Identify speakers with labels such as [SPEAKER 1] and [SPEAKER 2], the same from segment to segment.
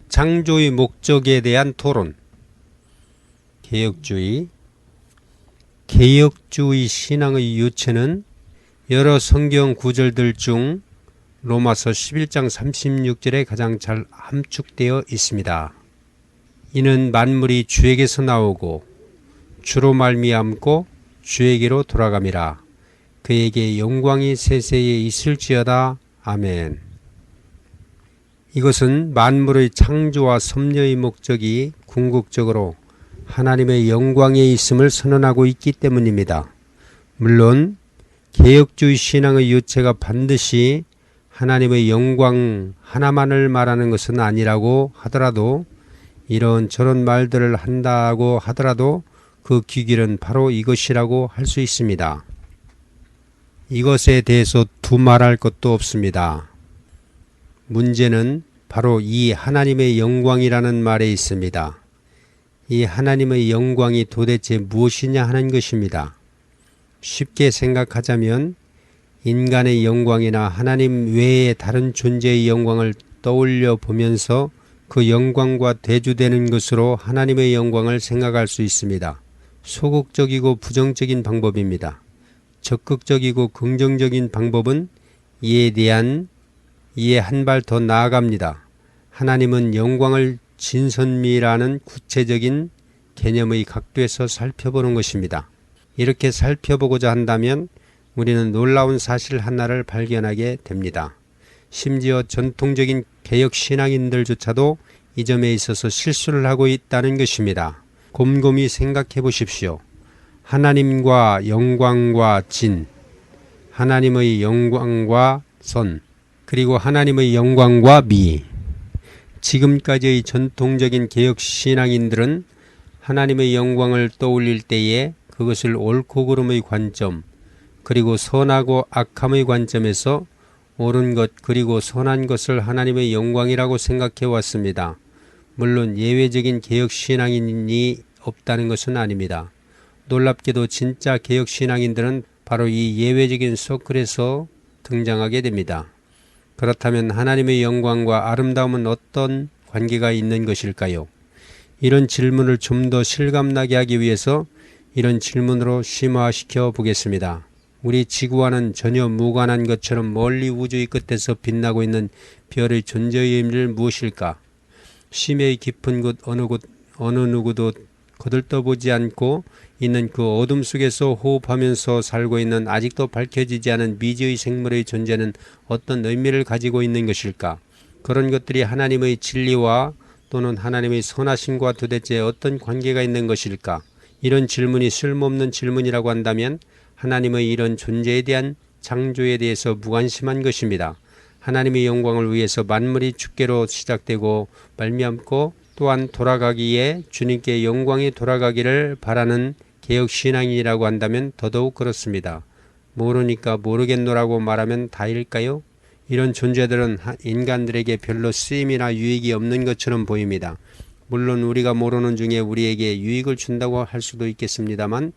[SPEAKER 1] 창조의 목적에 대한 토론. 개혁주의. 개혁주의 신앙의 유체는 여러 성경 구절들 중 로마서 11장 36절에 가장 잘 함축되어 있습니다. 이는 만물이 주에게서 나오고 주로 말미암고 주에게로 돌아감이라. 그에게 영광이 세세에 있을지어다. 아멘. 이것은 만물의 창조와 섭려의 목적이 궁극적으로 하나님의 영광에 있음을 선언하고 있기 때문입니다. 물론 개혁주의 신앙의 유체가 반드시 하나님의 영광 하나만을 말하는 것은 아니라고 하더라도, 이런저런 말들을 한다고 하더라도 그 귀결은 바로 이것이라고 할 수 있습니다. 이것에 대해서 두말할 것도 없습니다. 문제는 바로 이 하나님의 영광이라는 말에 있습니다. 이 하나님의 영광이 도대체 무엇이냐 하는 것입니다. 쉽게 생각하자면 인간의 영광이나 하나님 외의 다른 존재의 영광을 떠올려 보면서 그 영광과 대조되는 것으로 하나님의 영광을 생각할 수 있습니다. 소극적이고 부정적인 방법입니다. 적극적이고 긍정적인 방법은 이에 한 발 더 나아갑니다. 하나님은 영광을 진선미라는 구체적인 개념의 각도에서 살펴보는 것입니다. 이렇게 살펴보고자 한다면 우리는 놀라운 사실 하나를 발견하게 됩니다. 심지어 전통적인 개혁 신앙인들조차도 이 점에 있어서 실수를 하고 있다는 것입니다. 곰곰이 생각해 보십시오. 하나님과 영광과 진, 하나님의 영광과 선, 그리고 하나님의 영광과 미. 지금까지의 전통적인 개혁 신앙인들은 하나님의 영광을 떠올릴 때에 그것을 옳고 그름의 관점, 그리고 선하고 악함의 관점에서 옳은 것 그리고 선한 것을 하나님의 영광이라고 생각해 왔습니다. 물론 예외적인 개혁 신앙인이 없다는 것은 아닙니다. 놀랍게도 진짜 개혁 신앙인들은 바로 이 예외적인 서클에서 등장하게 됩니다. 그렇다면 하나님의 영광과 아름다움은 어떤 관계가 있는 것일까요? 이런 질문을 좀 더 실감나게 하기 위해서 이런 질문으로 심화시켜 보겠습니다. 우리 지구와는 전혀 무관한 것처럼 멀리 우주의 끝에서 빛나고 있는 별의 존재의 의미를 무엇일까? 심해의 깊은 곳 어느 누구도 거들떠보지 않고 있는 그 어둠 속에서 호흡하면서 살고 있는 아직도 밝혀지지 않은 미지의 생물의 존재는 어떤 의미를 가지고 있는 것일까? 그런 것들이 하나님의 진리와 또는 하나님의 선하심과 도대체 어떤 관계가 있는 것일까? 이런 질문이 쓸모없는 질문이라고 한다면 하나님의 이런 존재에 대한 창조에 대해서 무관심한 것입니다. 하나님의 영광을 위해서 만물이 주께로 시작되고 말미암고 또한 돌아가기에 주님께 영광이 돌아가기를 바라는 개혁신앙이라고 한다면 더더욱 그렇습니다. 모르니까 모르겠노라고 말하면 다일까요? 이런 존재들은 인간들에게 별로 쓰임이나 유익이 없는 것처럼 보입니다. 물론 우리가 모르는 중에 우리에게 유익을 준다고 할 수도 있겠습니다만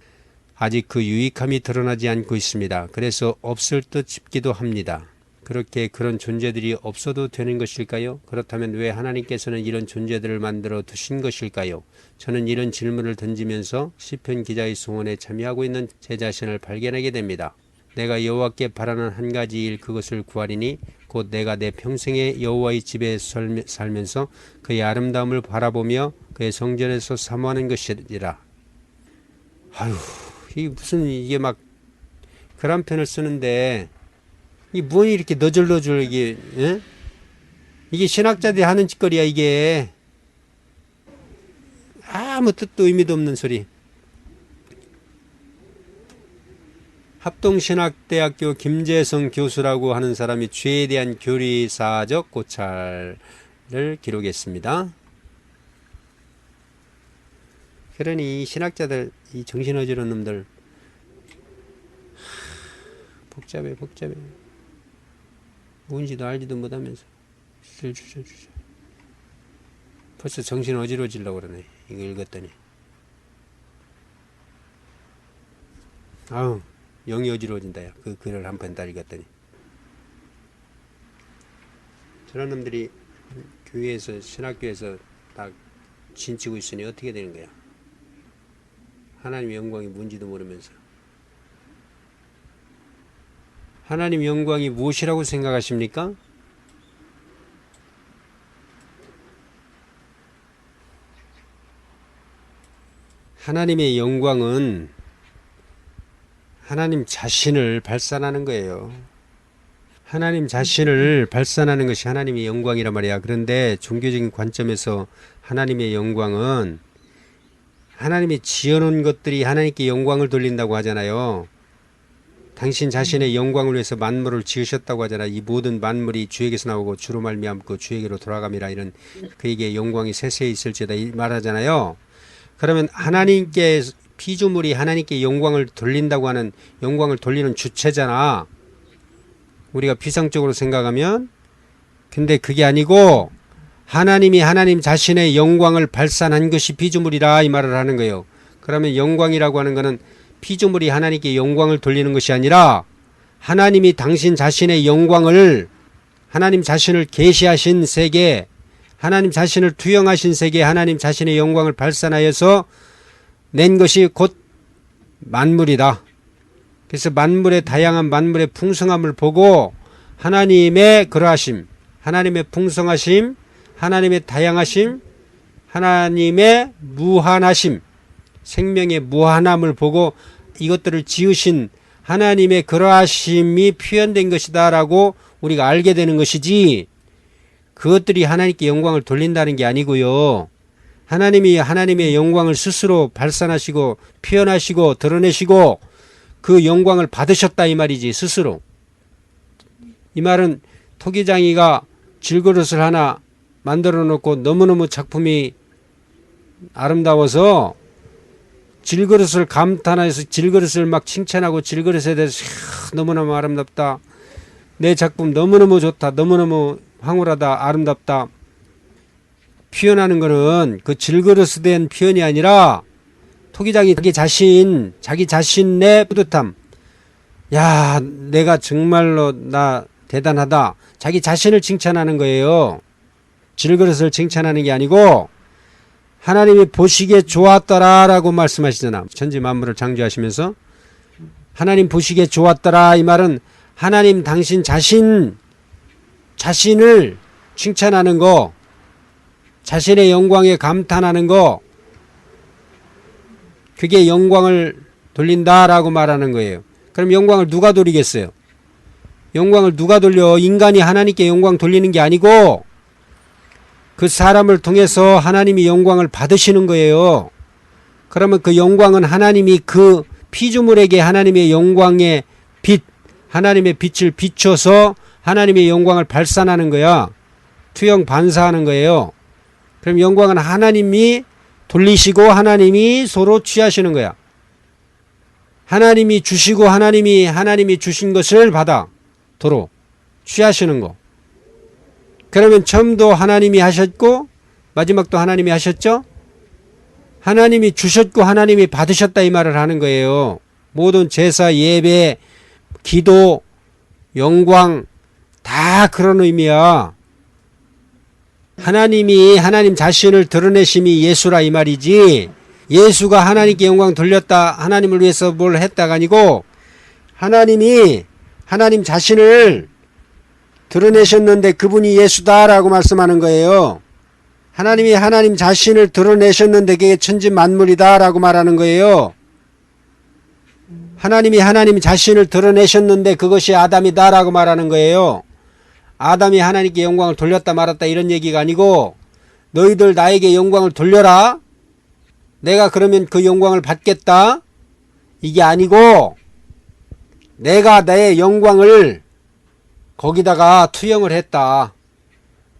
[SPEAKER 1] 아직 그 유익함이 드러나지 않고 있습니다. 그래서 없을 듯 싶기도 합니다. 그렇게 그런 존재들이 없어도 되는 것일까요? 그렇다면 왜 하나님께서는 이런 존재들을 만들어 두신 것일까요? 저는 이런 질문을 던지면서 시편 기자의 소원에 참여하고 있는 제 자신을 발견하게 됩니다. 내가 여호와께 바라는 한 가지 일 그것을 구하리니 곧 내가 내 평생에 여호와의 집에 살면서 그의 아름다움을 바라보며 그의 성전에서 사모하는 것이라. 아유, 이게 막 그런 편을 쓰는데 이 뭐니 이렇게 너절너절 이게 신학자들이 하는 짓거리야 이게. 아무 뜻도 의미도 없는 소리. 합동신학대학교 김재성 교수라고 하는 사람이 죄에 대한 교리사적 고찰을 기록했습니다. 그러니 신학자들 이 정신어지러운 놈들 복잡해. 뭔지도 알지도 못하면서 벌써 정신 어지러지려고 그러네. 이거 읽었더니 아우 영이 어지러워진다. 그 글을 한 편 다 읽었더니 저런 놈들이 교회에서 신학교에서 딱 진치고 있으니 어떻게 되는 거야? 하나님의 영광이 뭔지도 모르면서. 하나님의 영광이 무엇이라고 생각하십니까? 하나님의 영광은 하나님 자신을 발산하는 거예요. 하나님 자신을 발산하는 것이 하나님의 영광이란 말이야. 그런데 종교적인 관점에서 하나님의 영광은 하나님이 지어놓은 것들이 하나님께 영광을 돌린다고 하잖아요. 당신 자신의 영광을 위해서 만물을 지으셨다고 하잖아. 이 모든 만물이 주에게서 나오고 주로 말미암고 주에게로 돌아감이라. 이런 그에게 영광이 세세히 있을지어다 이 말하잖아요. 그러면 하나님께 피조물이 하나님께 영광을 돌린다고 하는, 영광을 돌리는 주체잖아. 우리가 피상적으로 생각하면. 근데 그게 아니고 하나님이 하나님 자신의 영광을 발산한 것이 피조물이라 이 말을 하는 거예요. 그러면 영광이라고 하는 것은 피조물이 하나님께 영광을 돌리는 것이 아니라 하나님이 당신 자신의 영광을, 하나님 자신을 계시하신 세계, 하나님 자신을 투영하신 세계, 하나님 자신의 영광을 발산하여서 낸 것이 곧 만물이다. 그래서 만물의 다양한 만물의 풍성함을 보고 하나님의 그러하심, 하나님의 풍성하심, 하나님의 다양하심, 하나님의 무한하심, 생명의 무한함을 보고 이것들을 지으신 하나님의 그러하심이 표현된 것이다 라고 우리가 알게 되는 것이지, 그것들이 하나님께 영광을 돌린다는 게 아니고요. 하나님이 하나님의 영광을 스스로 발산하시고 표현하시고 드러내시고 그 영광을 받으셨다 이 말이지, 스스로. 이 말은 토기장이가 질그릇을 하나 만들어 놓고 너무너무 작품이 아름다워서 질그릇을 감탄해서 질그릇을 막 칭찬하고 질그릇에 대해서 너무너무 아름답다, 내 작품 너무너무 좋다, 너무너무 황홀하다, 아름답다 표현하는 것은 그 질그릇에 대한 표현이 아니라 토기장이 자기 자신의 뿌듯함, 야 내가 정말로 나 대단하다, 자기 자신을 칭찬하는 거예요. 질그릇을 칭찬하는 게 아니고 하나님이 보시기에 좋았더라 라고 말씀하시잖아. 천지 만물을 창조하시면서 하나님 보시기에 좋았더라, 이 말은 하나님 당신 자신을 칭찬하는 거, 자신의 영광에 감탄하는 거, 그게 영광을 돌린다라고 말하는 거예요. 그럼 영광을 누가 돌리겠어요? 영광을 누가 돌려? 인간이 하나님께 영광 돌리는 게 아니고 그 사람을 통해서 하나님이 영광을 받으시는 거예요. 그러면 그 영광은 하나님이 그 피조물에게 하나님의 영광의 빛, 하나님의 빛을 비춰서 하나님의 영광을 발산하는 거야. 투영 반사하는 거예요. 그럼 영광은 하나님이 돌리시고 하나님이 서로 취하시는 거야. 하나님이 주시고 하나님이 주신 것을 받아 도로 취하시는 거. 그러면 처음도 하나님이 하셨고 마지막도 하나님이 하셨죠? 하나님이 주셨고 하나님이 받으셨다 이 말을 하는 거예요. 모든 제사, 예배, 기도, 영광 다 그런 의미야. 하나님이 하나님 자신을 드러내심이 예수라 이 말이지, 예수가 하나님께 영광 돌렸다, 하나님을 위해서 뭘 했다가 아니고 하나님이 하나님 자신을 드러내셨는데 그분이 예수다라고 말씀하는 거예요. 하나님이 하나님 자신을 드러내셨는데 그게 천지 만물이다라고 말하는 거예요. 하나님이 하나님 자신을 드러내셨는데 그것이 아담이다라고 말하는 거예요. 아담이 하나님께 영광을 돌렸다 말았다 이런 얘기가 아니고, 너희들 나에게 영광을 돌려라, 내가 그러면 그 영광을 받겠다, 이게 아니고 내가 내 영광을 거기다가 투영을 했다,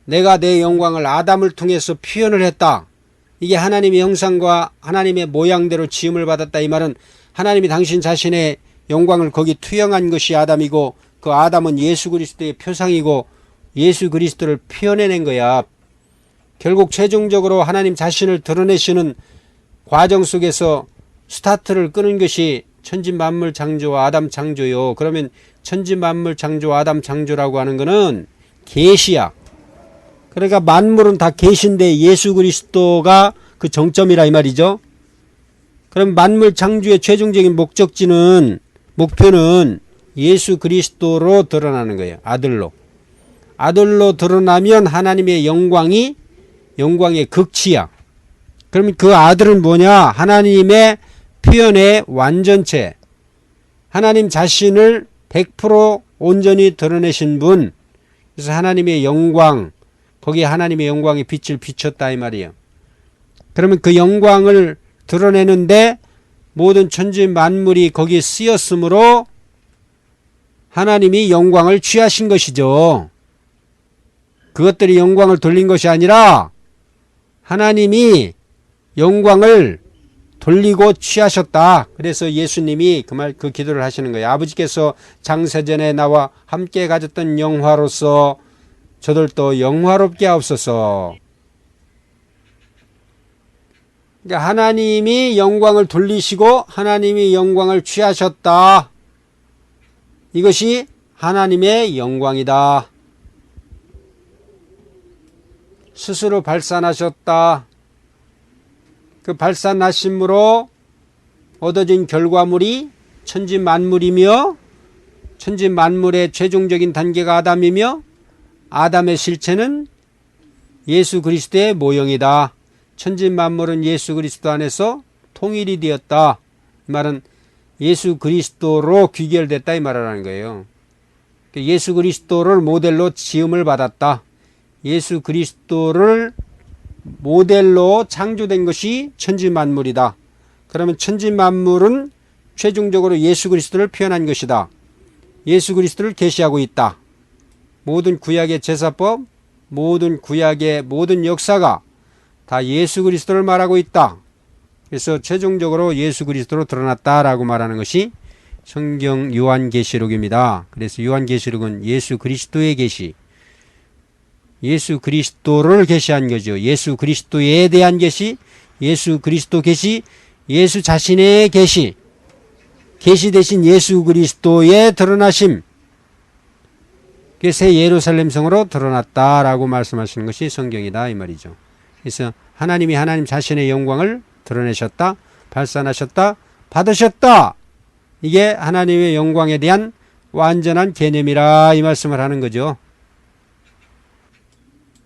[SPEAKER 1] 내가 내 영광을 아담을 통해서 표현을 했다, 이게 하나님의 형상과 하나님의 모양대로 지음을 받았다 이 말은 하나님이 당신 자신의 영광을 거기 투영한 것이 아담이고 그 아담은 예수 그리스도의 표상이고 예수 그리스도를 표현해낸 거야. 결국 최종적으로 하나님 자신을 드러내시는 과정 속에서 스타트를 끄는 것이 천지만물 창조와 아담 창조요. 그러면 천지만물 창조 아담 창조라고 하는 것은 계시야. 그러니까 만물은 다 계신데 예수 그리스도가 그 정점이라 이 말이죠. 그럼 만물 창조의 최종적인 목표는 예수 그리스도로 드러나는 거예요. 아들로 드러나면 하나님의 영광의 극치야. 그러면 그 아들은 뭐냐? 하나님의 표현의 완전체, 하나님 자신을 100% 온전히 드러내신 분. 그래서 하나님의 영광, 거기에 하나님의 영광의 빛을 비췄다 이 말이에요. 그러면 그 영광을 드러내는데 모든 천지 만물이 거기에 쓰였으므로 하나님이 영광을 취하신 것이죠. 그것들이 영광을 돌린 것이 아니라 하나님이 영광을 돌리고 취하셨다. 그래서 예수님이 그 기도를 하시는 거예요. 아버지께서 장세전에 나와 함께 가졌던 영화로서 저들도 영화롭게 하옵소서. 그러니까 하나님이 영광을 돌리시고 하나님이 영광을 취하셨다. 이것이 하나님의 영광이다. 스스로 발산하셨다. 그 발산하심으로 얻어진 결과물이 천지 만물이며 천지 만물의 최종적인 단계가 아담이며 아담의 실체는 예수 그리스도의 모형이다. 천지 만물은 예수 그리스도 안에서 통일이 되었다. 이 말은 예수 그리스도로 귀결됐다 이 말을 하는 거예요. 예수 그리스도를 모델로 지음을 받았다. 예수 그리스도를 모델로 창조된 것이 천지 만물이다. 그러면 천지 만물은 최종적으로 예수 그리스도를 표현한 것이다. 예수 그리스도를 계시하고 있다. 모든 구약의 제사법, 모든 구약의 모든 역사가 다 예수 그리스도를 말하고 있다. 그래서 최종적으로 예수 그리스도로 드러났다라고 말하는 것이 성경 요한계시록입니다. 그래서 요한계시록은 예수 그리스도의 계시, 예수 그리스도를 계시한 거죠. 예수 그리스도에 대한 계시, 예수 그리스도 계시, 예수 자신의 계시, 계시 대신 예수 그리스도의 드러나심, 새 예루살렘 성으로 드러났다라고 말씀하시는 것이 성경이다 이 말이죠. 그래서 하나님이 하나님 자신의 영광을 드러내셨다, 발산하셨다, 받으셨다. 이게 하나님의 영광에 대한 완전한 개념이라 이 말씀을 하는 거죠.